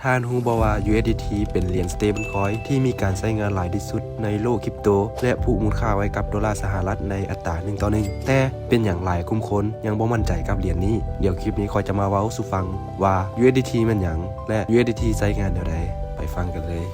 ท่านฮู้บ่ว่า USDT เป็นเหรียญ stablecoin ที่มีการใช้งานหลายที่สุดในโลกคริปโตและผูกมูลค่าไว้กับดอลลาร์สหรัฐในอัตรา1 ต่อ 1แต่เป็นอย่างหลายกลุ่มคนยังบ่มั่นใจกับเหรียญนี้เดี๋ยวคลิปนี้ขอยจะมาเว้าสู่ฟังว่า USDT มันหยังและ USDT ใช้งานแนวใดไปฟังกันเลย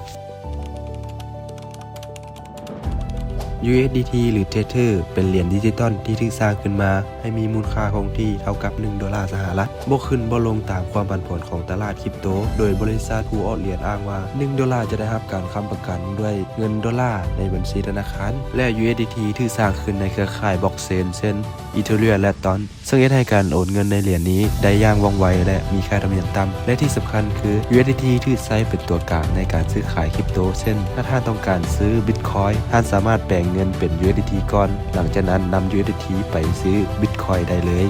USDT หรือ Tether เป็นเหรียญดิจิตอลที่ถูกสร้างขึ้นมาให้มีมูลค่าคงที่เท่ากับ1 ดอลลาร์สหรัฐบ่ขึ้นบ่ลงตามความผันผวนของตลาดคริปโตโดยบริษัทผู้ออกเหรียญอ้างว่า1 ดอลลาร์จะได้รับการค้ำประกันด้วยเงินดอลลาร์ในบัญชีธนาคารและ USDT ถูกสร้างขึ้นในเครือข่ายบล็อกเชนเช่น Ethereum และ Tron ซึ่งเฮ็ดให้การโอนเงินในเหรียญนี้ได้อย่างว่องไวและมีค่าธรรมเนียมต่ำและที่สำคัญคือ USDT ถูกใช้เป็นตัวกลางในการซื้อขายคริปโตเช่นถ้าท่านต้องการซื้อ Bitcoin ท่านสามารถแปลงเงินเป็น USDT ก่อนหลังจากนั้นนำ USDT ไปซื้อ Bitcoin ได้เลย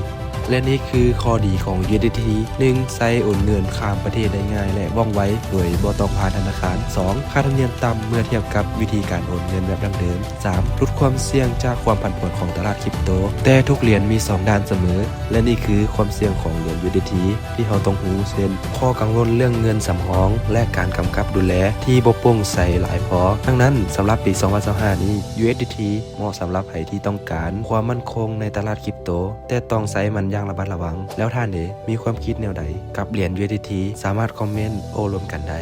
และนี่คือข้อดีของ USDT 1. ใช้โอนเงินข้ามประเทศได้ง่ายและว่องไวโดยบ่ต้องผ่านธนาคาร 2. ค่าธรรมเนียมต่ำเมื่อเทียบกับวิธีการโอนเงินแบบดั้งเดิม 3. ลดความเสี่ยงจากความผันผวนของตลาดคริปโตแต่ทุกเหรียญมี2ด้านเสมอและนี่คือความเสี่ยงของเหรียญ USDT ที่เราต้องรู้เช่นข้อกังวลเรื่องเงินสำรองและการกำกับดูแลที่บ่โปร่งใสหลายพอดังนั้นสำหรับปี 2025 นี้ USDT เหมาะสำหรับใครที่ต้องการความมั่นคงในตลาดคริปโตแต่ต้องใช้มันอย่างระมัดระวังแล้วท่านเดมีความคิดแนวใดกับเหรียญ USDT สามารถคอมเมนต์โอ้รวมกันได้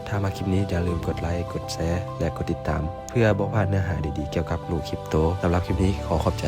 ถ้ามาคลิปนี้อย่าลืมกดไลค์กดแชร์และกดติดตามเพื่อบ่พลาดเนื้อหาดีๆเกี่ยวกับโลกคริปโตสำหรับคลิปนี้ขอขอบใจ